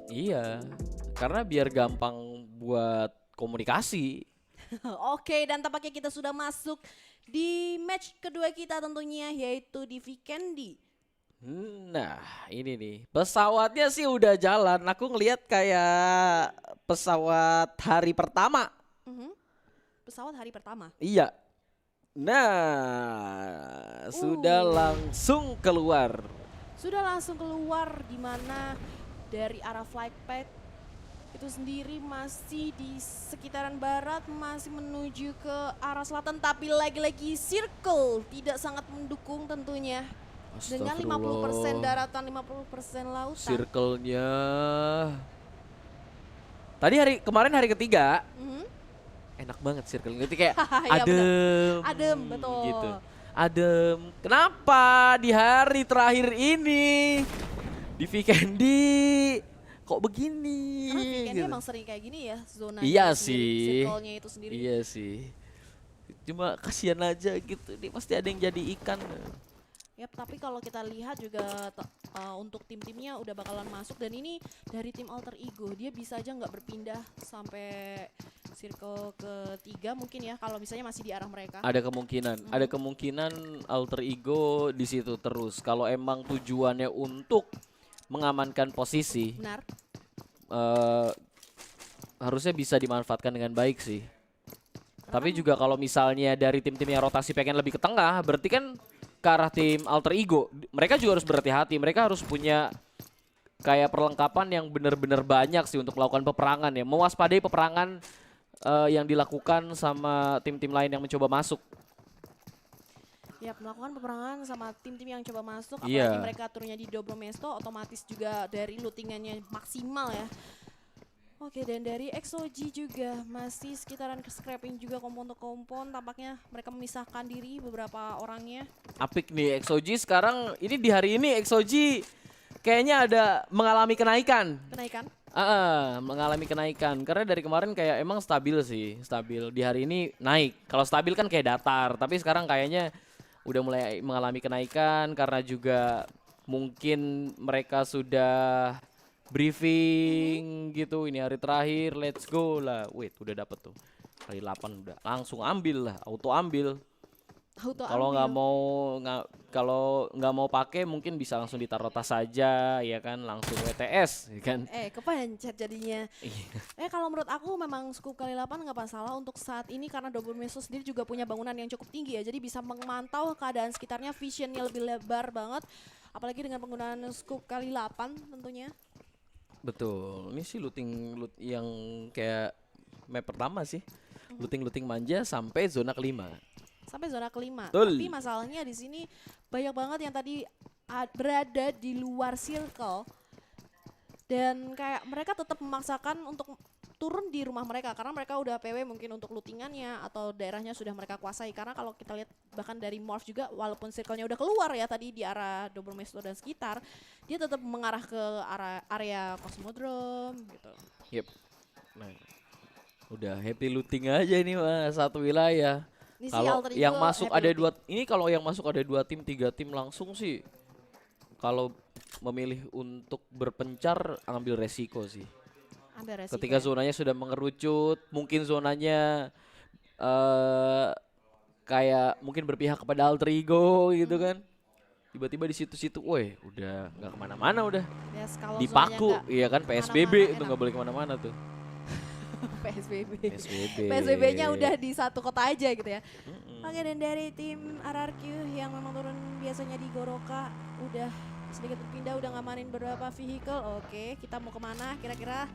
Iya, karena biar gampang buat komunikasi. Oke, dan tampaknya kita sudah masuk di match kedua kita tentunya, yaitu di Vikendi. Nah, ini nih. Pesawatnya sih udah jalan. Aku ngelihat kayak pesawat hari pertama. Mhm. Pesawat hari pertama. Iya. Nah, sudah Uh, langsung keluar. sudah langsung keluar di mana dari arah flight path itu sendiri masih di sekitaran barat, masih menuju ke arah selatan, tapi lagi-lagi circle tidak sangat mendukung tentunya. Dengan 50% Astagfirullah. daratan, 50% lautan. Circle-nya. Tadi kemarin hari ketiga, Mhm. enak banget circle itu kayak Ya benar. adem Adem, gitu. betul. Adem. Kenapa di hari terakhir ini di Vikendi kok begini Karena Vikendi gitu. emang sering kayak gini ya, zonanya Iya itu sendiri, sih. circle-nya itu sendiri. Iya sih. Cuma kasihan aja gitu. Ini pasti ada yang jadi ikan. Yap, tapi kalau kita lihat juga untuk tim-timnya udah bakalan masuk dan ini dari tim Alter Ego dia bisa aja nggak berpindah sampai circle ketiga mungkin ya kalau misalnya masih di arah mereka. Ada kemungkinan alter ego di situ terus. Kalau emang tujuannya untuk mengamankan posisi, Benar. eh, harusnya bisa dimanfaatkan dengan baik sih. Karena Tapi kan juga kalau misalnya dari tim-tim yang rotasi pengen lebih ke tengah, berarti kan ke arah tim alter ego. Mereka juga harus berhati-hati. Mereka harus punya kayak perlengkapan yang benar-benar banyak sih untuk melakukan peperangan ya. Mewaspadai peperangan yang dilakukan sama tim-tim lain yang mencoba masuk. ya melakukan peperangan sama tim-tim yang coba masuk apalagi Iya, mereka turunnya di Dobromesto otomatis juga dari lootingannya maksimal ya. Oke, dan dari XOG juga masih sekitaran ke scrapping juga kompon-kompon. Tampaknya mereka memisahkan diri beberapa orangnya. apik nih XOG sekarang ini di hari ini XOG kayaknya ada mengalami kenaikan. Kenaikan. Mengalami kenaikan karena dari kemarin kayak emang stabil sih, stabil. Di hari ini naik. Kalau stabil kan kayak datar, tapi sekarang kayaknya udah mulai mengalami kenaikan karena juga mungkin mereka sudah briefing gitu. Ini hari terakhir, let's go lah. Wait, udah dapet tuh. Hari 8 udah langsung ambil lah, auto ambil. Auto Kalau nggak ambil. mau nggak kalau nggak mau pakai mungkin bisa langsung ditaruh tas saja ya kan langsung WTS ya kan. Kepencet jadinya. Iya. Kalau menurut aku memang scoop kali 8 nggak masalah untuk saat ini karena Double Meso sendiri juga punya bangunan yang cukup tinggi ya. Jadi bisa memantau keadaan sekitarnya, visionnya lebih lebar banget. Apalagi dengan penggunaan scoop kali 8 tentunya. Betul. Ini sih loot yang kayak map pertama sih. Looting manja sampai zona kelima. Sampai zona kelima. Tapi Betul. masalahnya di sini banyak banget yang tadi berada di luar circle dan kayak mereka tetap memaksakan untuk turun di rumah mereka karena mereka udah PW mungkin untuk lootingannya atau daerahnya sudah mereka kuasai karena kalau kita lihat bahkan dari Morph juga walaupun circle-nya udah keluar ya tadi di arah Dobromesto dan sekitar dia tetap mengarah ke arah area Cosmodrome gitu. Yep. Nah, udah happy looting aja ini mah satu wilayah. Ini sih Kalau Alter yang Ego masuk happy ada looting. kalau yang masuk ada 2 tim, 3 tim langsung sih. Kalau memilih untuk berpencar ambil resiko sih. Ambil resiko Ketika ya. zonanya sudah mengerucut, mungkin zonanya eh kayak mungkin berpihak kepada alter ego gitu kan. Tiba-tiba di situ-situ, woi, udah nggak kemana-mana udah. Yes, kalau zonanya Dipaku, nggak iya kan kemana-mana PSBB itu enak. nggak boleh kemana-mana tuh. PSBB. PSBB. PSBB-nya udah di satu kota aja gitu ya. Oke, Mm-mm. dan dari tim RRQ yang memang turun biasanya di Goroka udah sedikit berpindah, udah ngamanin beberapa vehicle. Oke, kita mau kemana kira-kira?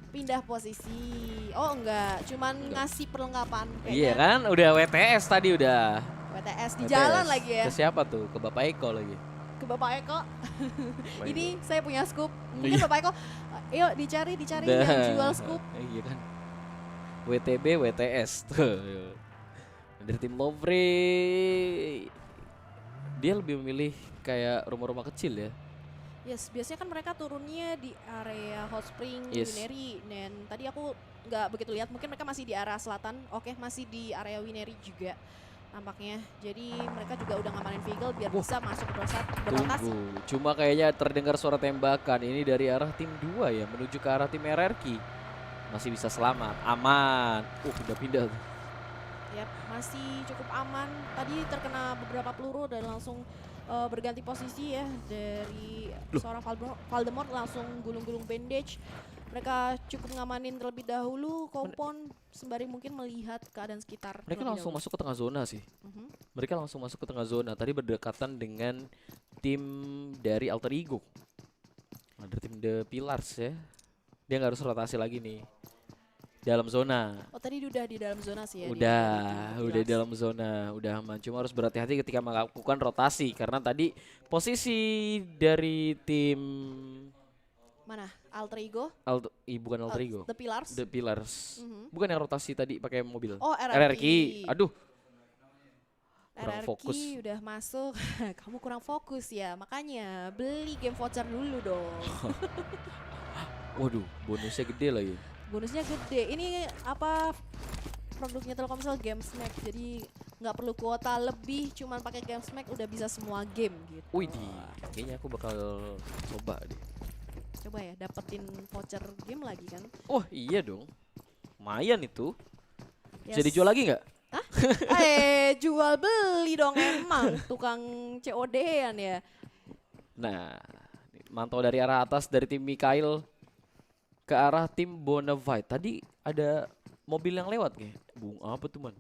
Pindah posisi. Oh enggak, cuman Enggak. ngasih perlengkapan Iya kayaknya kan, udah WTS tadi udah. WTS di jalan WTS. lagi ya. Ke siapa tuh? Ke Bapak Eko lagi. Ke Bapak Eko. Bapak Eko. Ini saya punya scoop. Mungkin Iya. Bapak Eko, yuk dicari Dah. yang jual scoop. Iya kan. WTB WTS tuh. Dari tim Lovre dia lebih memilih kayak rumah-rumah kecil ya. Yes, biasanya kan mereka turunnya di area Hot Spring, Yes. Wineri, dan tadi aku nggak begitu lihat. Mungkin mereka masih di arah selatan. Oke, masih di area Wineri juga. tampaknya. Jadi mereka juga udah ngamanin Vehicle biar Wah. bisa masuk berotasi. Tunggu, cuma kayaknya terdengar suara tembakan ini dari arah tim 2 ya menuju ke arah tim RRQ. Masih bisa selamat, aman. Udah pindah. Yap, masih cukup aman. Tadi terkena beberapa peluru dan langsung berganti posisi ya dari seorang Voldemort langsung gulung-gulung bandage. Mereka cukup ngamanin terlebih dahulu kompon sembari mungkin melihat keadaan sekitar. Mereka langsung masuk ke tengah zona sih. Mhm. Mereka langsung masuk ke tengah zona. Tadi berdekatan dengan tim dari Alter Ego. Ada tim The Pillars ya. Dia nggak harus rotasi lagi nih. Dalam zona. Oh tadi udah di dalam zona sih ya. Udah di dalam zona, udah aman. Cuma harus berhati-hati ketika melakukan rotasi karena tadi posisi dari tim Mana? Alter Ego? bukan Alter Ego. The Pillars? The Pillars. Mhm. Bukan yang rotasi tadi pakai mobil. Oh RRQ. Aduh. Kurang RRQ fokus. udah masuk. Kamu kurang fokus ya. Makanya beli game voucher dulu dong. Waduh, bonusnya gede lagi. Bonusnya gede. Ini apa produknya Telkomsel GameSmack. Jadi nggak perlu kuota lebih, cuman pakai GameSmack udah bisa semua game gitu. Wih, kayaknya aku bakal coba deh. Coba ya dapetin voucher game lagi kan. Oh iya dong, lumayan itu. Yes. Jadi jual lagi nggak? Jual beli dong emang tukang COD-an ya. Nah, mantau dari arah atas dari tim Mikhail ke arah tim Bonafide. Tadi ada mobil yang lewat kayak. Bung apa tuh man?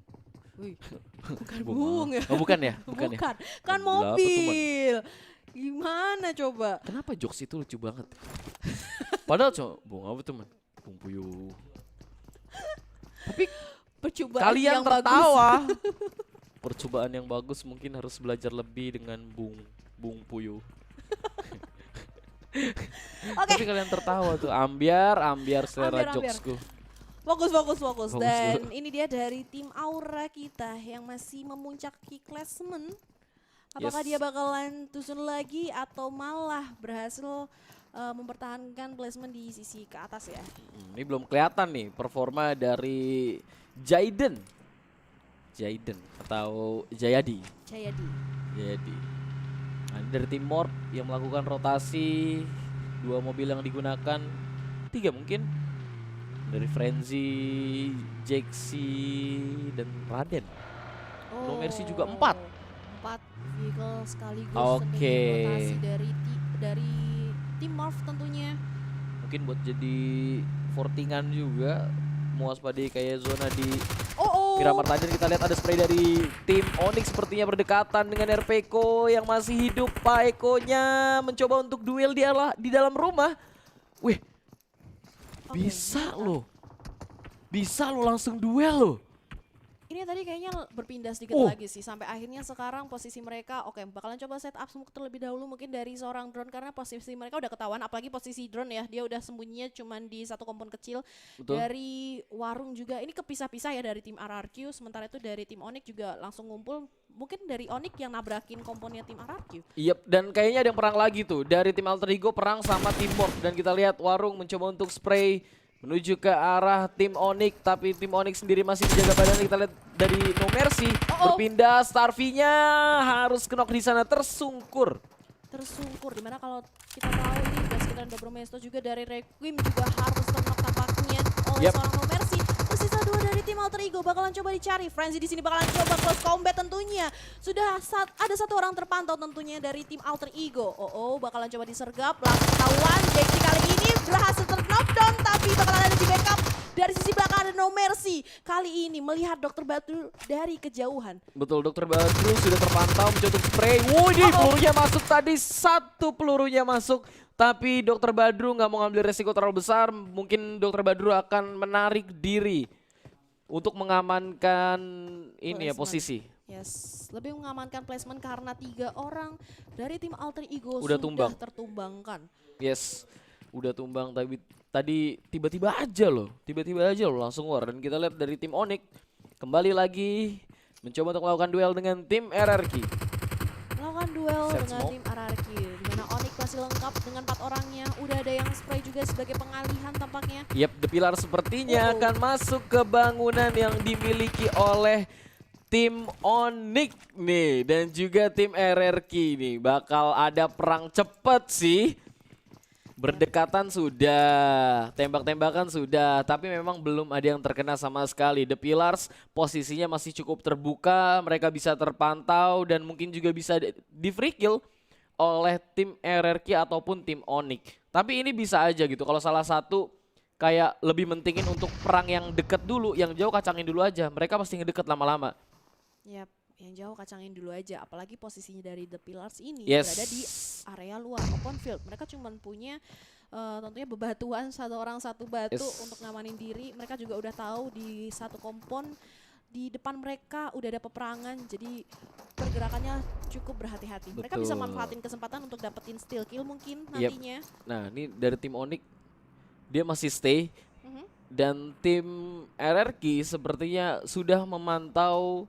Wih, bukan Bung bung ya. Oh bukan ya? Bukan, ya? kan Mobil apa tuh, Man? mobil. Gimana coba? Kenapa jokes itu lucu banget? Padahal cuma Bung apa tuh man? Bung Puyuh. Tapi Percobaan kalian yang bagus. tertawa. Percobaan yang bagus mungkin harus belajar lebih dengan Bung Puyuh. Oke, Tapi kalian tertawa tuh, ambiar selera Ambiar. jokesku. fokus. Fokus Dan ini dia dari tim Aura kita yang masih memuncaki klasmen. Apakah Yes. dia bakalan tusun lagi atau malah berhasil mempertahankan placement di sisi ke atas ya? Ini belum kelihatan nih performa dari Jaiden atau Jayadi. Jayadi. Nah, ini dari tim Morph yang melakukan rotasi 2 mobil yang digunakan, 3 mungkin dari Frenzy, Jaxi dan Raden. No Mercy juga 4. 4 vehicle sekaligus. Oke. tentunya rotasi dari tim Morph tentunya. Mungkin buat jadi fortingan juga, mewaspadai kayak zona di Oh. Miramar Raden. Kita lihat ada spray dari tim Onyx sepertinya berdekatan dengan RPeko yang masih hidup. Pak Eko-nya mencoba untuk duel di dalam rumah. Wih, Oke, bisa loh langsung duel loh. Ini tadi kayaknya berpindah sedikit Oh. lagi sih sampai akhirnya sekarang posisi mereka bakalan coba set up terlebih dahulu mungkin dari seorang drone karena posisi mereka udah ketahuan, apalagi posisi drone ya, dia udah sembunyinya cuman di satu kompon kecil. Betul. Dari warung juga ini kepisah-pisah ya dari tim RRQ, sementara itu dari tim Onyx juga langsung ngumpul, mungkin dari Onyx yang nabrakin komponnya tim RRQ. Iya, dan kayaknya ada yang perang lagi tuh. Dari tim Alter Ego perang sama tim Morph. Dan kita lihat Warung mencoba untuk spray menuju ke arah tim Onyx. Tapi tim Onyx sendiri masih menjaga badan. Kita lihat dari No Mercy berpindah. Starvy-nya harus knock di sana, tersungkur. Dimana kalau kita tahu ini udah sekitar Dobromesto juga dari Requiem juga harus terkena tampaknya oleh Yep. seorang No Mercy. Tersisa 2 dari tim Alter Ego bakalan coba dicari. Frenzy di sini bakalan coba close combat tentunya. Sudah ada 1 orang terpantau tentunya dari tim Alter Ego. Bakalan coba disergap. Langsung ketahuan. Jaxi kali ini berhasil ter-knockdown tapi bakalan ada di backup. Dari sisi belakang ada No Mercy. Kali ini melihat Dr. Batu dari kejauhan. Betul, Dr. Badru sudah terpantau mencoba untuk spray. Wih, pelurunya masuk tadi. 1 pelurunya masuk. Tapi Dr. Badru nggak mau ngambil resiko terlalu besar. Mungkin Dr. Badru akan menarik diri untuk mengamankan ini ya, Placement. posisi. Yes, lebih mengamankan placement karena 3 orang dari tim Alter Ego Udah sudah tumbang. tertumbangkan. Yes, udah tumbang tapi tadi tiba-tiba aja loh langsung war. Dan kita lihat dari tim Onyx kembali lagi mencoba untuk melakukan duel dengan tim RRQ. Melakukan duel Set dengan smoke. tim RRQ, di mana Onyx masih lengkap dengan 4 orangnya. Udah ada yang spray juga sebagai pengalihan tampaknya. Yep, The Pillar sepertinya akan masuk ke bangunan yang dimiliki oleh tim Onyx nih dan juga tim RRQ nih bakal ada perang cepet sih. Berdekatan sudah, tembak-tembakan sudah, tapi memang belum ada yang terkena sama sekali. The Pillars posisinya masih cukup terbuka, mereka bisa terpantau dan mungkin juga bisa di free kill oleh tim RRQ ataupun tim Onyx. Tapi ini bisa aja gitu kalau salah satu kayak lebih mentingin untuk perang yang deket dulu, yang jauh kacangin dulu aja. Mereka pasti ngedeket lama-lama. Yap, yang jauh kacangin dulu aja. Apalagi posisinya dari The Pillars ini Yes. berada di area luar open field. Mereka cuma punya tentunya bebatuan, satu orang satu batu Yes. untuk ngamanin diri. Mereka juga udah tahu di satu kompon di depan mereka udah ada peperangan, jadi pergerakannya cukup berhati-hati. Mereka bisa Betul. manfaatin kesempatan untuk dapetin steal kill mungkin Yep. nantinya. Nah ini dari tim Onyx dia masih stay. Mhm. Dan tim RRQ sepertinya sudah memantau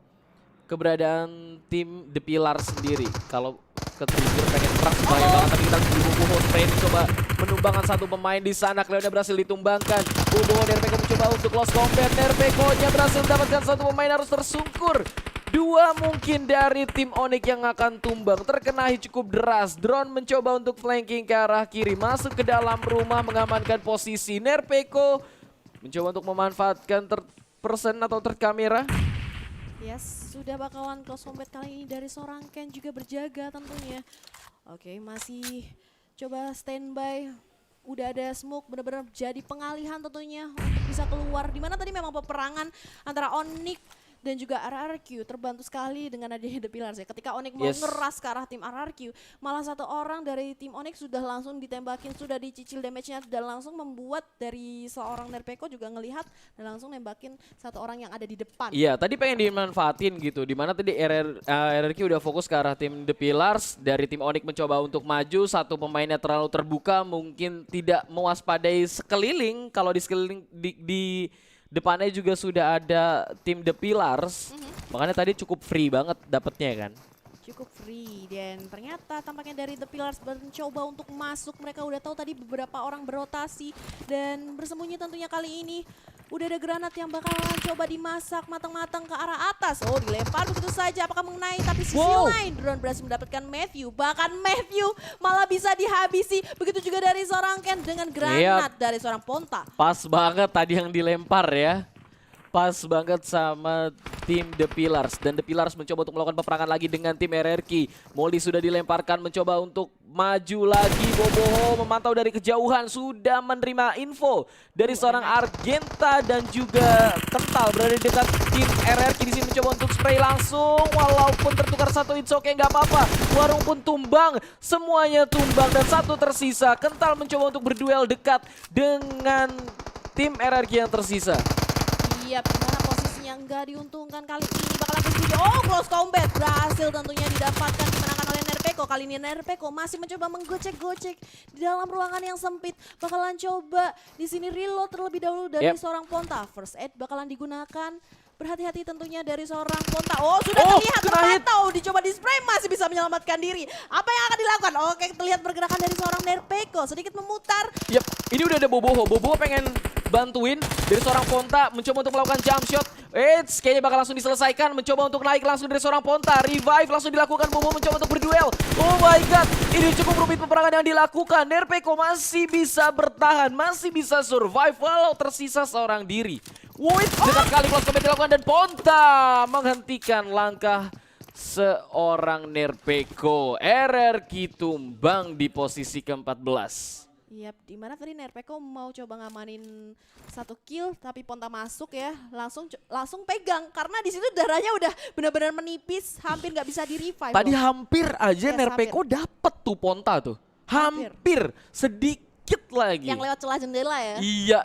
keberadaan tim The Pillar sendiri. Kalau ketrigger pengen perang bahaya banget, tapi kita lihat Boboho Train coba menumbangkan satu pemain di sana. Cleonnya berhasil ditumbangkan. Boboho Nerpeko mencoba untuk close combat. Nerpeko-nya berhasil mendapatkan satu pemain, harus tersungkur. Dua mungkin dari tim Onyx yang akan tumbang, terkenai cukup deras. Drone mencoba untuk flanking ke arah kiri, masuk ke dalam rumah mengamankan posisi. Nerpeko mencoba untuk memanfaatkan person atau kamera. Yes, sudah bakalan close combat kali ini dari seorang Ken juga berjaga tentunya. Oke, masih coba standby. Udah ada smoke, benar-benar jadi pengalihan tentunya untuk bisa keluar. Dimana tadi memang peperangan antara Onyx dan juga RRQ terbantu sekali dengan adanya The Pillars ya. Ketika Onyx mau ngeras ke arah tim RRQ, malah satu orang dari tim Onyx sudah langsung ditembakin, sudah dicicil damage-nya dan langsung membuat dari seorang Nerpeko juga ngelihat dan langsung nembakin satu orang yang ada di depan. Iya, tadi pengen dimanfaatin gitu. Dimana tadi RRQ udah fokus ke arah tim The Pillars, dari tim Onyx mencoba untuk maju, satu pemainnya terlalu terbuka, mungkin tidak mewaspadai sekeliling. Kalau di sekeliling di depannya juga sudah ada tim The Pillars, makanya tadi cukup free banget dapetnya kan. Cukup free dan ternyata tampaknya dari The Pillars mencoba untuk masuk. Mereka udah tahu tadi beberapa orang berotasi dan bersembunyi tentunya kali ini. Udah ada granat yang bakalan coba dimasak matang-matang ke arah atas. Oh, dilempar begitu saja, apakah mengenai? Tapi sisi lain drone berhasil mendapatkan Matthew. Bahkan Matthew malah bisa dihabisi. Begitu juga dari seorang Ken dengan granat dari seorang Ponta. Pas banget tadi yang dilempar ya. Pas banget sama tim The Pillars. Dan The Pillars mencoba untuk melakukan peperangan lagi dengan tim RRQ. Molly sudah dilemparkan, mencoba untuk maju lagi. Boboho memantau dari kejauhan, sudah menerima info dari seorang Argenta dan juga Kental berada di dekat tim RRQ. Di sini mencoba untuk spray langsung, walaupun tertukar satu, it's okay, nggak apa-apa. Warung pun tumbang, semuanya tumbang dan satu tersisa. Kental mencoba untuk berduel dekat dengan tim RRQ yang tersisa. Iya, dimana posisinya nggak diuntungkan kali ini, bakalan terjadi. Oh, close combat berhasil tentunya didapatkan, dimenangkan oleh Nerpeko. Kali ini Nerpeko masih mencoba menggocek-gocek di dalam ruangan yang sempit. Bakalan coba di sini reload terlebih dahulu dari seorang Ponta. First aid bakalan digunakan. Berhati-hati tentunya dari seorang Ponta. Oh, sudah terlihat terpantau, dicoba di spray, masih bisa menyelamatkan diri. Apa yang akan dilakukan? Oke, terlihat pergerakan dari seorang Nerpeko, sedikit memutar. Yap, ini udah ada Boboho. Boboho pengen bantuin dari seorang Ponta, mencoba untuk melakukan jump shot. Kayaknya bakal langsung diselesaikan, mencoba untuk naik langsung dari seorang Ponta. Revive langsung dilakukan, Boboho mencoba untuk berduel. Oh my god, ini cukup rumit peperangan yang dilakukan. Nerpeko masih bisa bertahan, masih bisa survive walau tersisa seorang diri. Dekat kali close combat dilakukan dan Ponta menghentikan langkah seorang Nerpeko. RRQ tumbang di posisi ke-14. Yap, dimana tadi Nerpeko mau coba ngamanin satu kill, tapi Ponta masuk ya, langsung pegang karena di situ darahnya udah benar-benar menipis, hampir nggak bisa di revive. Tadi hampir aja Nerpeko dapet tuh Ponta tuh, hampir sedikit lagi. Yang lewat celah jendela ya. Iya.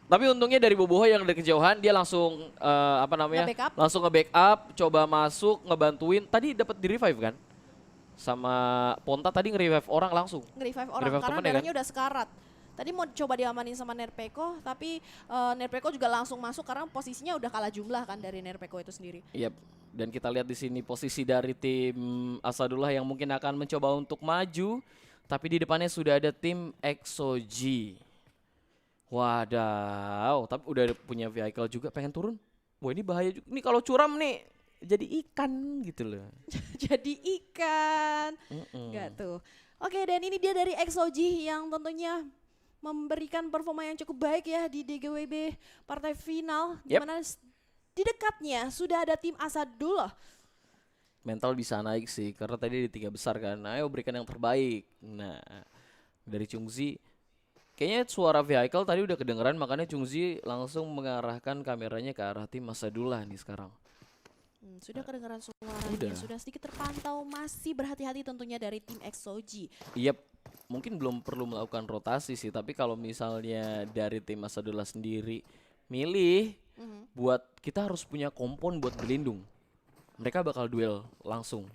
Tapi untungnya dari Boboho yang dari kejauhan dia langsung langsung nge-backup, coba masuk, ngebantuin. Tadi dapat di revive kan? Sama Ponta tadi nge-revive orang langsung. Nge-revive orang karena darahnya udah sekarat. Tadi mau coba diamanin sama Nerpeko, tapi Nerpeko juga langsung masuk karena posisinya udah kalah jumlah kan dari Nerpeko itu sendiri. Yap. Dan kita lihat di sini posisi dari tim Asadullah yang mungkin akan mencoba untuk maju, tapi di depannya sudah ada tim EXO-G. Wadaw, tapi udah punya vehicle juga, pengen turun. Wah, ini bahaya juga. Ini kalau curam nih, jadi ikan gitu loh. Jadi ikan. Mm-mm. Enggak tuh. Oke, dan ini dia dari XOG yang tentunya memberikan performa yang cukup baik ya di DGWB partai final, di Yep. mana di dekatnya sudah ada tim Asadullah. Mental bisa naik sih karena tadi di 3 besar kan. Ayo berikan yang terbaik. Nah, dari Chungzi kayaknya suara vehicle tadi udah kedengeran, makanya Chungzi langsung mengarahkan kameranya ke arah tim Asadullah nih sekarang. Sudah kedengaran suaranya, Udah. sudah sedikit terpantau, masih berhati-hati tentunya dari tim XOG. Yep, mungkin belum perlu melakukan rotasi sih, tapi kalau misalnya dari tim Asadullah sendiri milih buat kita harus punya kompon buat berlindung. Mereka bakal duel langsung.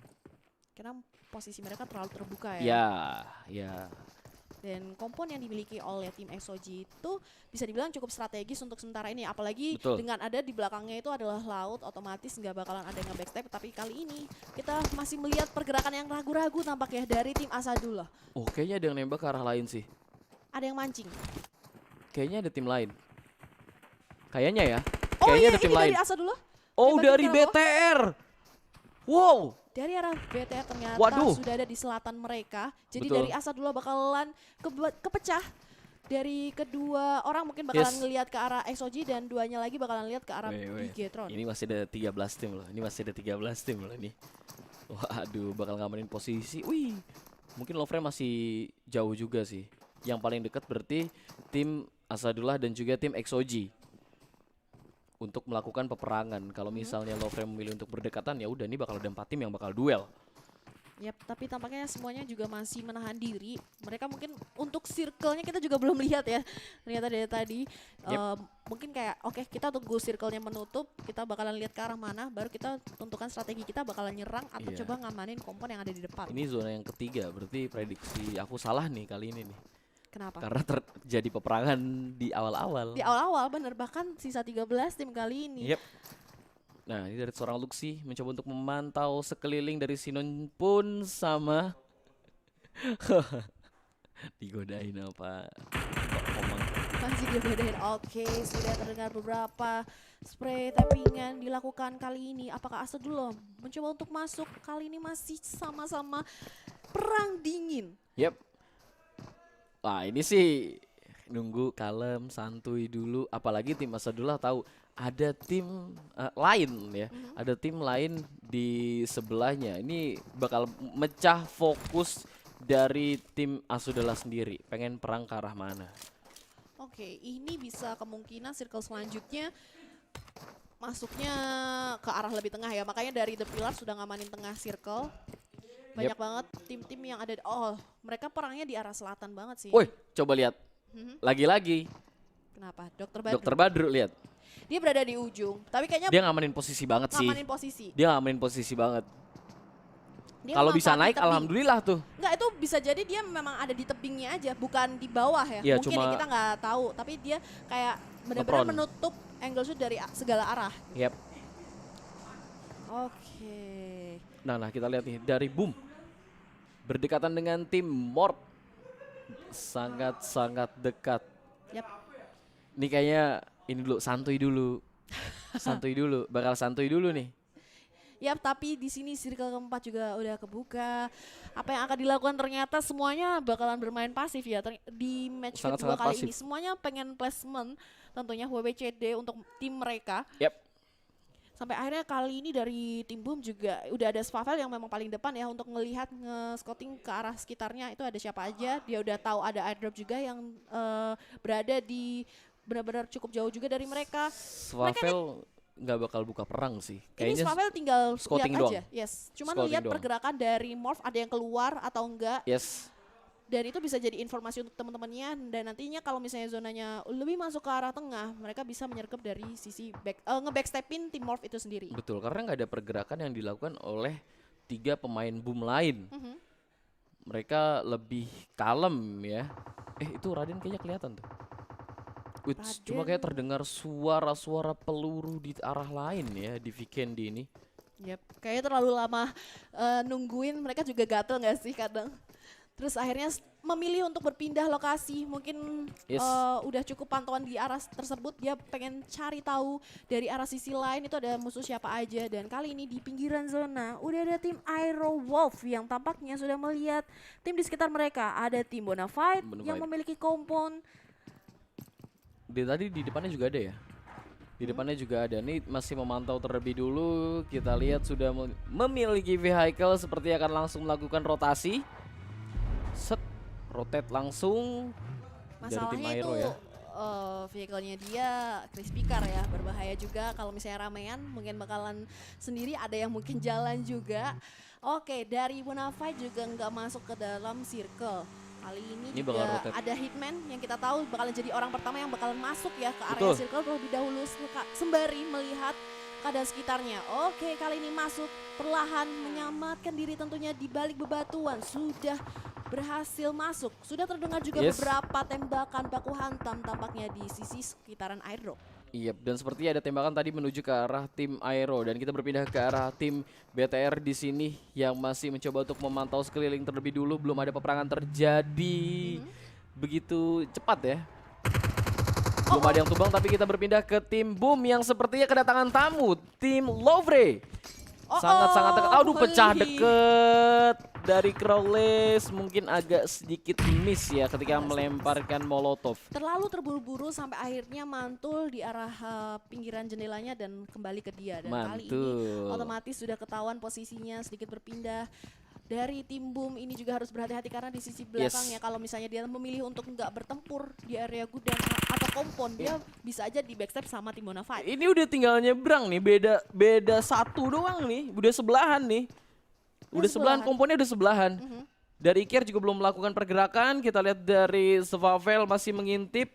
Karena posisi mereka terlalu terbuka ya. Ya, ya. Dan kompon yang dimiliki oleh tim XOG itu bisa dibilang cukup strategis untuk sementara ini. Apalagi Betul. dengan ada di belakangnya itu adalah laut, otomatis nggak bakalan ada yang nge-backstep. Tapi kali ini kita masih melihat pergerakan yang ragu-ragu tampaknya dari tim Asadullah. Oh, kayaknya ada yang nembak ke arah lain sih. Ada yang mancing. Kayaknya ada tim lain. Kayaknya ya. Oh Kayaknya iya, ada tim ini lain. dari Asadullah. Oh, Nembakin dari ke arah bawah. BTR. Wow. Dari arah BTR ternyata Waduh. sudah ada di selatan mereka. Jadi Betul. dari Asadullah bakalan kepecah. Dari kedua orang mungkin bakalan Yes. ngelihat ke arah XOG dan duanya lagi bakalan lihat ke arah Weh. Bigetron. Ini masih ada 13 tim loh. Ini masih ada 13 tim loh ini. Waduh, bakal ngamanin posisi. Wih. Mungkin Lovre masih jauh juga sih. Yang paling dekat berarti tim Asadullah dan juga tim XOG untuk melakukan peperangan. Kalau misalnya Lovre memilih untuk berdekatan, ya udah ini bakal ada 4 tim yang bakal duel. Yap, tapi tampaknya semuanya juga masih menahan diri. Mereka mungkin untuk circle-nya kita juga belum lihat ya. Ternyata dari tadi mungkin kayak oke, kita tunggu circle-nya menutup, kita bakalan lihat ke arah mana, baru kita tentukan strategi kita bakalan nyerang atau Iya. coba ngamanin kompon yang ada di depan. Ini zona yang ketiga, berarti prediksi aku salah nih kali ini nih. Kenapa? Karena terjadi peperangan di awal-awal. Di awal-awal bener, bahkan sisa 13 tim kali ini. Yep. Nah, ini dari seorang Luxi mencoba untuk memantau sekeliling dari Sinon pun sama digodain apa Pak Komang. Masih digodain. Oke, sudah terdengar beberapa spray tappingan dilakukan kali ini. Apakah Asadullah mencoba untuk masuk? Kali ini masih sama-sama perang dingin. Yep. Wah, ini sih nunggu kalem, santuy dulu. Apalagi tim Asadullah tahu ada tim lain ya. Ada tim lain di sebelahnya. Ini bakal mecah fokus dari tim Asadullah sendiri. Pengen perang ke arah mana? Oke, ini bisa kemungkinan circle selanjutnya masuknya ke arah lebih tengah ya. Makanya dari The Pillar sudah ngamanin tengah circle. Banyak banget tim-tim yang ada. Oh, mereka perangnya di arah selatan banget sih. Woi, coba lihat. Mhm. Lagi-lagi Kenapa? Dokter Badru. Dokter Badru lihat. Dia berada di ujung. Tapi kayaknya Dia ngamanin posisi banget sih. ngamanin posisi. Dia ngamanin posisi banget. Dia Kalau bisa memanfaatkan naik tebing. alhamdulillah tuh. Enggak, itu bisa jadi dia memang ada di tebingnya aja, bukan di bawah ya. Iya, Mungkin cuma kita nggak tahu, tapi dia kayak benar-benar ngepron. menutup angle shoot dari segala arah. Yep. Oke. Nah, kita lihat nih dari Boom. Berdekatan dengan tim Morp. Sangat-sangat dekat. Yap. Ini kayaknya ini dulu santuy dulu. Santuy dulu, bakal santuy dulu nih. Yap, tapi di sini circle keempat juga udah kebuka. Apa yang akan dilakukan ternyata semuanya bakalan bermain pasif ya di match kedua Sangat-sangat kali pasif. ini. Semuanya pengen placement tentunya WWCD untuk tim mereka. Yep. Sampai akhirnya kali ini dari tim Boom juga udah ada Spavel yang memang paling depan ya untuk ngelihat nge-scouting ke arah sekitarnya itu ada siapa aja. Dia udah tahu ada airdrop juga yang berada di benar-benar cukup jauh juga dari mereka. Swavel nggak bakal buka perang sih. Ini Kayaknya Spavel tinggal scouting lihat doang. aja. Yes. Cuman Scouting lihat doang. pergerakan dari Morph ada yang keluar atau enggak. yes. Dan itu bisa jadi informasi untuk teman-temannya dan nantinya kalau misalnya zonanya lebih masuk ke arah tengah, mereka bisa menyergap dari sisi nge-backstepin tim Morph itu sendiri. Betul, karena nggak ada pergerakan yang dilakukan oleh 3 pemain Boom lain. Mhm. Mereka lebih kalem ya. Itu Raden kayaknya kelihatan tuh. Wits, cuma kayak Raden. terdengar suara-suara peluru di arah lain ya di Vikendi ini. Yap, kayaknya terlalu lama nungguin, mereka juga gatel nggak sih kadang. Terus akhirnya memilih untuk berpindah lokasi. Mungkin Yes. udah cukup pantauan di arah tersebut. Dia pengen cari tahu dari arah sisi lain itu ada musuh siapa aja. Dan kali ini di pinggiran zona udah ada tim Aero Wolf yang tampaknya sudah melihat tim di sekitar mereka. Ada tim Bonafide yang memiliki kompon. Tadi di depannya juga ada ya? Di depannya juga ada. Nih masih memantau terlebih dulu. Kita lihat sudah memiliki vehicle seperti akan langsung melakukan rotasi. Set, rotate langsung dari tim Masalahnya Aero itu ya. vehicle-nya dia crispy car ya, berbahaya juga kalau misalnya ramean mungkin bakalan sendiri, ada yang mungkin jalan juga. Oke, dari Bonafide juga nggak masuk ke dalam circle. Kali ini Ini bakal juga rotate. ada Hitman yang kita tahu bakalan jadi orang pertama yang bakalan masuk ya ke area Betul. circle terlebih dahulu sembari melihat keadaan sekitarnya. Oke, kali ini masuk perlahan menyelamatkan diri tentunya di balik bebatuan. Sudah berhasil masuk. Sudah terdengar juga Yes. beberapa tembakan baku hantam tampaknya di sisi sekitaran airdrop. Iya, dan sepertinya ada tembakan tadi menuju ke arah tim Aero dan kita berpindah ke arah tim BTR di sini yang masih mencoba untuk memantau sekeliling terlebih dulu. Belum ada peperangan terjadi begitu cepat ya. Belum ada yang tumbang, tapi kita berpindah ke tim Boom yang sepertinya kedatangan tamu, tim Lovre. Sangat-sangat dekat. Aduh, pecah deket dari Crowless. Mungkin agak sedikit miss ya ketika melemparkan Molotov. Terlalu terburu-buru sampai akhirnya mantul di arah pinggiran jendelanya dan kembali ke dia. Dan kali ini Mantul. otomatis sudah ketahuan posisinya sedikit berpindah. Dari tim Boom ini juga harus berhati-hati karena di sisi belakangnya kalau misalnya dia memilih untuk nggak bertempur di area gudang atau kompon, dia bisa aja di backstep sama tim Bonafide. Ini udah tinggal nyebrang nih, beda satu doang nih, udah sebelahan nih. Udah sebelahan, komponnya udah sebelahan. Dari Iker juga belum melakukan pergerakan, kita lihat dari Svavel masih mengintip.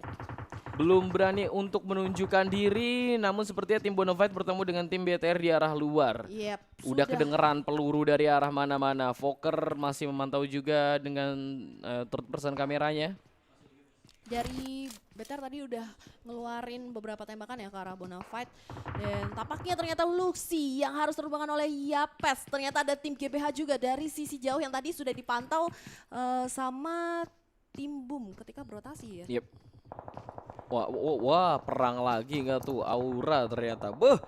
Belum berani untuk menunjukkan diri, namun sepertinya tim Bonafide bertemu dengan tim BTR di arah luar. Yep, Udah kedengeran peluru dari arah mana-mana. Fokker masih memantau juga dengan third person kameranya. Dari BTR tadi udah ngeluarin beberapa tembakan ya ke arah Bonafide. Dan tampaknya ternyata Luxi yang harus terbangan oleh Yapes. Ternyata ada tim GBH juga dari sisi jauh yang tadi sudah dipantau sama tim Boom ketika berotasi ya. Yep. Wah, perang lagi nggak tuh? Aura ternyata. Beuh.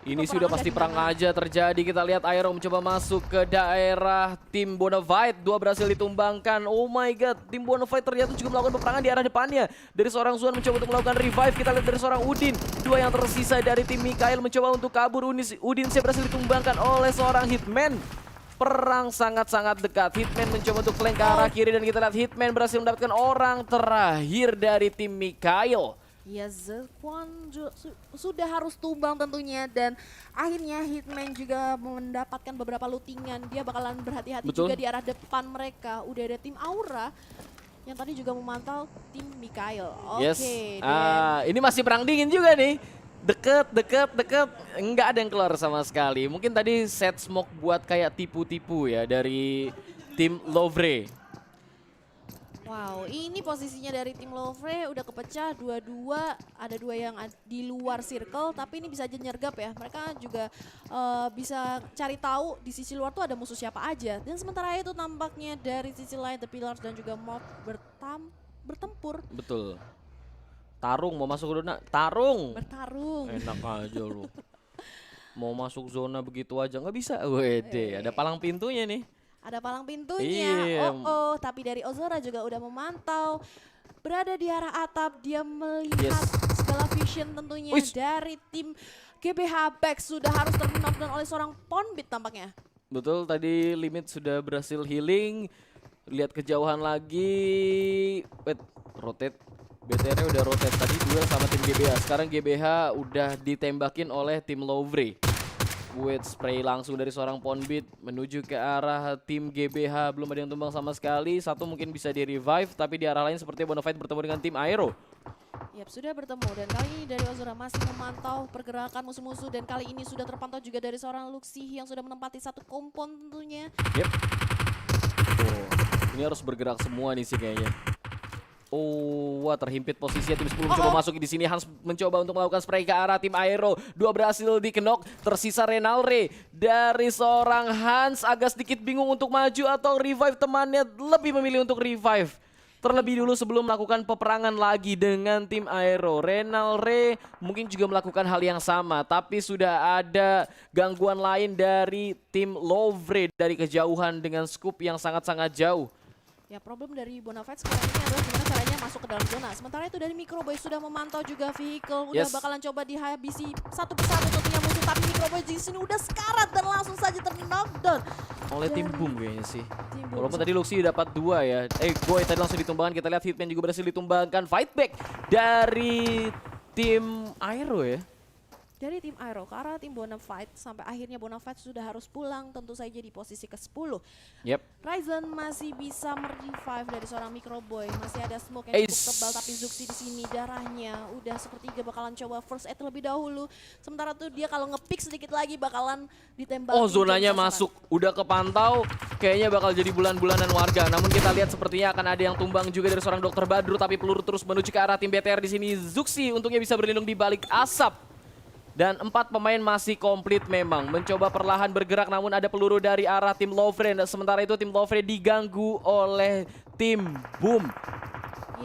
Ini sudah pasti perang aja terjadi. Kita lihat Aero mencoba masuk ke daerah tim Bonafide. Dua berhasil ditumbangkan. Oh my god, tim Bonafide ternyata juga melakukan peperangan di arah depannya. Dari seorang Zuan mencoba untuk melakukan revive. Kita lihat dari seorang Udin. Dua yang tersisa dari tim Mikael mencoba untuk kabur. Udin berhasil ditumbangkan oleh seorang Hitman. Perang sangat-sangat dekat. Hitman mencoba untuk flank ke arah kiri dan kita lihat Hitman berhasil mendapatkan orang terakhir dari tim Mikael. Ya, Zekwon sudah harus tumbang tentunya dan akhirnya Hitman juga mendapatkan beberapa lootingan. Dia bakalan berhati-hati juga di arah depan mereka. Udah ada tim Aura yang tadi juga memantau tim Mikael. Oke. Ini masih perang dingin juga nih. Deket. Enggak ada yang keluar sama sekali. Mungkin tadi set smoke buat kayak tipu-tipu ya dari tim Lovre. Wow, ini posisinya dari tim Lovre udah kepecah dua-dua. Ada dua yang di luar circle, tapi ini bisa aja nyergap ya. Mereka juga bisa cari tahu di sisi luar tuh ada musuh siapa aja. Dan sementara itu tampaknya dari sisi lain The Pillars dan juga Mob bertempur. Betul. Tarung mau masuk zona, tarung. Bertarung. Enak aja lu. Mau masuk zona begitu aja nggak bisa. Wede, ada palang pintunya nih. Ada palang pintunya. Iya. Tapi dari Ozora juga udah memantau. Berada di arah atap, dia melihat segala vision tentunya dari tim GBH Back sudah harus terbenam oleh seorang Ponbit tampaknya. Betul, tadi Limit sudah berhasil healing. Lihat kejauhan lagi. Rotate. BTR udah rotate tadi duel sama tim GBH. Sekarang GBH udah ditembakin oleh tim Lovre. Wait, spray langsung dari seorang Ponbit menuju ke arah tim GBH. Belum ada yang tumbang sama sekali. Satu mungkin bisa di revive, tapi di arah lain seperti Bonafide bertemu dengan tim Aero. Yap, sudah bertemu dan kali ini dari Ozora masih memantau pergerakan musuh-musuh dan kali ini sudah terpantau juga dari seorang Luxi yang sudah menempati satu kompon tentunya. Yep. Tuh, ini harus bergerak semua nih sih kayaknya. Oh, wah terhimpit posisinya tim 10 mencoba masuk di sini. Hans mencoba untuk melakukan spray ke arah tim Aero. 2 berhasil dikenok, tersisa Renalre dari seorang Hans agak sedikit bingung untuk maju atau revive temannya, lebih memilih untuk revive. Terlebih dulu sebelum melakukan peperangan lagi dengan tim Aero. Renalre mungkin juga melakukan hal yang sama, tapi sudah ada gangguan lain dari tim Lovre dari kejauhan dengan scoop yang sangat-sangat jauh. Ya problem dari Bonafide sekarang ini adalah gimana caranya masuk ke dalam zona. Sementara itu dari Microboy sudah memantau juga vehicle, udah bakalan coba dihabisi satu persatu tentunya musuh. Tapi Microboy di sini udah sekarat dan langsung saja ter-knockdown Oleh tim Boom kayaknya sih. Tim Boom. Walaupun tadi Luxi dapat 2 ya. Goy tadi langsung ditumbangkan. Kita lihat Hitman juga berhasil ditumbangkan. Fight back dari tim Aero ya. Dari tim Aero ke arah tim Bonafide sampai akhirnya Bonafide sudah harus pulang tentu saja di posisi ke-10. Yep. Ryzen masih bisa merevive dari seorang Microboy. Masih ada smoke yang cukup tebal tapi Zuxi di sini darahnya udah sepertiga bakalan coba first aid terlebih dahulu. Sementara tuh dia kalau nge-pick sedikit lagi bakalan ditembak. Oh, zonanya masuk. Udah kepantau. Kayaknya bakal jadi bulan-bulanan warga. Namun kita lihat sepertinya akan ada yang tumbang juga dari seorang Dokter Badru, tapi peluru terus menuju ke arah tim BTR di sini. Zuxi untungnya bisa berlindung di balik asap. Dan 4 pemain masih komplit memang. Mencoba perlahan bergerak namun ada peluru dari arah tim Lovre. Sementara itu tim Lovre diganggu oleh tim Boom.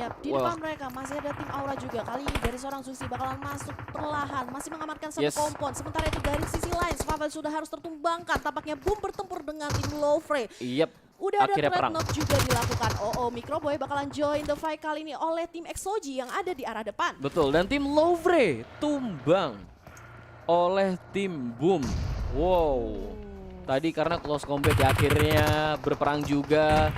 Yap, di depan mereka masih ada tim Aura juga. Kali ini dari seorang Zuxi bakalan masuk perlahan. Masih mengamankan satu kompon. Sementara itu dari sisi lain, Svavel sudah harus tertumbangkan. Tampaknya Boom bertempur dengan tim Lovre. Yep. Udah ada threat knock juga dilakukan. Microboy bakalan join the fight kali ini oleh tim Exoji yang ada di arah depan. Betul, dan tim Lovre tumbang oleh tim Boom. Wow. Tadi karena close combat ya, akhirnya berperang juga.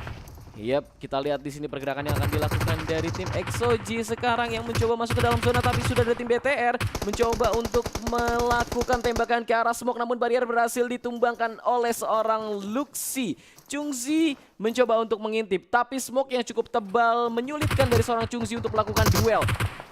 Yap, kita lihat di sini pergerakan yang akan dilakukan dari tim Exoji sekarang yang mencoba masuk ke dalam zona, tapi sudah ada tim BTR mencoba untuk melakukan tembakan ke arah smoke, namun barrier berhasil ditumbangkan oleh seorang Luxi. Chungzi mencoba untuk mengintip, tapi smoke yang cukup tebal menyulitkan dari seorang Chungzi untuk melakukan duel.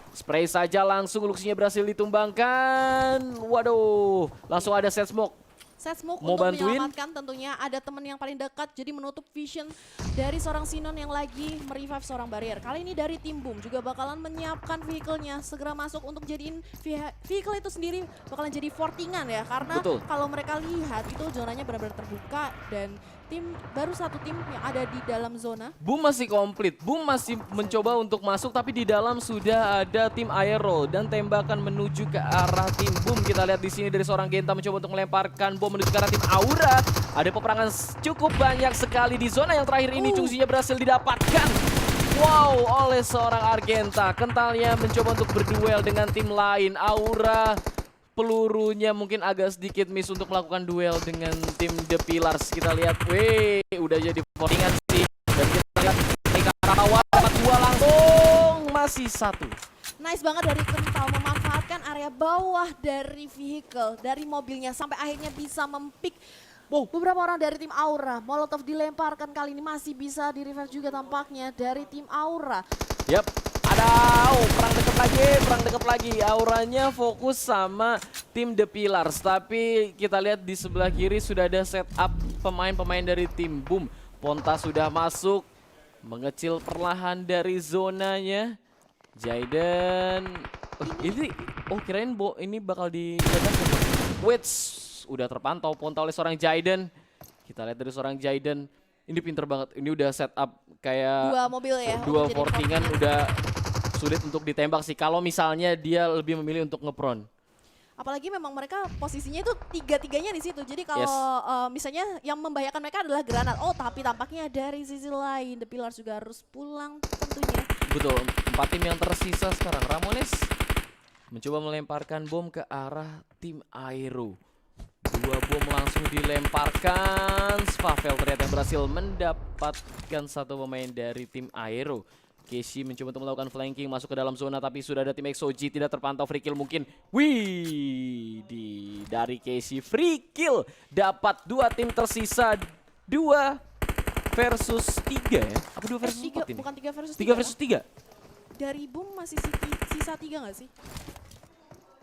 Spray saja langsung, Luxinya berhasil ditumbangkan. Waduh, langsung ada set smoke. Set smoke mau untuk bantuin? menyelamatkan tentunya ada teman yang paling dekat jadi menutup vision dari seorang Sinon yang lagi merevive seorang barrier. Kali ini dari tim Boom juga bakalan menyiapkan vehicle-nya segera masuk untuk jadiin vehicle itu sendiri bakalan jadi fortingan ya, karena kalau mereka lihat itu zonanya benar-benar terbuka dan baru satu tim yang ada di dalam zona. Boom masih komplit, Boom masih mencoba untuk masuk, tapi di dalam sudah ada tim Aero dan tembakan menuju ke arah tim Boom. Kita lihat di sini dari seorang Genta mencoba untuk melemparkan bom menuju ke arah tim Aura. Ada peperangan cukup banyak sekali di zona yang terakhir ini. Chungzi-nya berhasil didapatkan. Wow, oleh seorang Argenta. Kentalnya mencoba untuk berduel dengan tim lain. Aura pelurunya mungkin agak sedikit miss untuk melakukan duel dengan tim The Pillars. Kita lihat, udah jadi fortingan sih. Dan kita lihat mereka awal 4-2 langsung masih 1. Nice banget dari Kental memanfaatkan area bawah dari vehicle, dari mobilnya sampai akhirnya bisa mempick beberapa orang dari tim Aura. Molotov dilemparkan kali ini masih bisa di-revive juga tampaknya dari tim Aura. Yap. Ada perang dekat lagi. Auranya fokus sama tim The Pillars, tapi kita lihat di sebelah kiri sudah ada setup pemain-pemain dari tim Boom. Ponta sudah masuk, mengecil perlahan dari zonanya. Jaiden, kirain ini bakal digadang. Wait, udah terpantau Ponta oleh seorang Jaiden. Kita lihat dari seorang Jaiden. Ini pinter banget, ini udah setup kayak 2 mobil ya. 2 fortingan udah sulit untuk ditembak sih kalau misalnya dia lebih memilih untuk ngepron. Apalagi memang mereka posisinya itu tiga-tiganya di situ. Jadi kalau misalnya yang membahayakan mereka adalah granat. Tapi tampaknya dari sisi lain The Pillars juga harus pulang tentunya. Betul, 4 tim yang tersisa sekarang. Ramones mencoba melemparkan bom ke arah tim Aero. 2 bom langsung dilemparkan. Svavel ternyata yang berhasil mendapatkan 1 pemain dari tim Aero. Casey mencoba untuk melakukan flanking masuk ke dalam zona, tapi sudah ada tim Exoji, tidak terpantau free kill mungkin. Dari Casey free kill dapat 2 tim tersisa 2 versus 3 ya? Apa 2 versus 4 ini? Bukan 3 versus 3. 3 versus 3. Dari Boom masih sisa 3 nggak sih?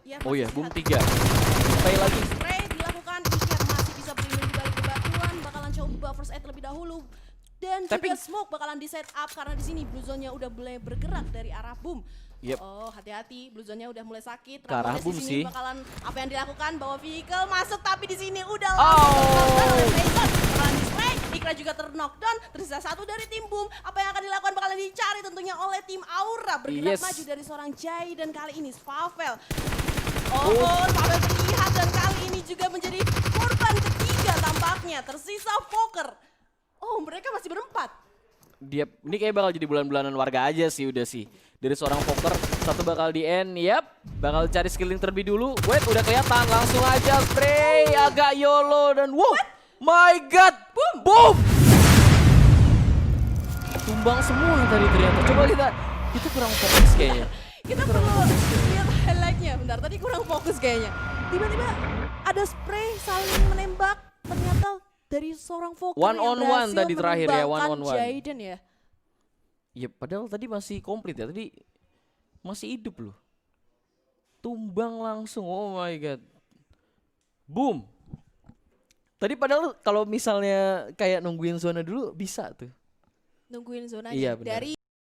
Ya, Boom 3. Sekali lagi. Spray dilakukan, Iker masih bisa berlindung di balik bebatuan, bakalan coba first aid terlebih dahulu. dan Tapi- juga smoke bakalan di set up karena di sini blue zone-nya udah mulai bergerak dari arah boom. Yep. Oh, hati-hati, blue zone-nya udah mulai sakit. Ke arah Ramones boom di sini sih. bakalan apa yang dilakukan, bawa vehicle masuk tapi di sini udah Oh. langsung terknockdown oleh Blazon. Bakalan di spray, Ikra juga terknockdown. Tersisa satu dari tim boom. Apa yang akan dilakukan bakalan dicari tentunya oleh tim Aura. Bergerak Yes. maju dari seorang Jai dan kali ini Svavel. Oh, Svavel terlihat dan kali ini juga menjadi korban ketiga tampaknya. Tersisa Fokker. Oh, mereka masih berempat. Dia ini kayak bakal jadi bulan-bulanan warga aja sih udah sih. Dari seorang poker satu bakal di end, bakal cari skilling terlebih dulu. Wait, udah kelihatan langsung aja spray agak YOLO dan wow, my god, boom, boom. Tumbang semua tadi ternyata. Coba kita kurang fokus kayaknya. Kita perlu lihat highlightnya. Bentar, tadi kurang fokus kayaknya. Tiba-tiba ada spray saling menembak. Ternyata dari seorang Fokker One yang on one berhasil tadi terakhir ya, one menumbangkan on one. Jaden ya. Ya padahal tadi masih komplit ya, tadi masih hidup loh. Tumbang langsung, oh my god. Boom. Tadi padahal kalau misalnya kayak nungguin zona dulu bisa tuh. Nungguin zonanya. Iya, benar. Dari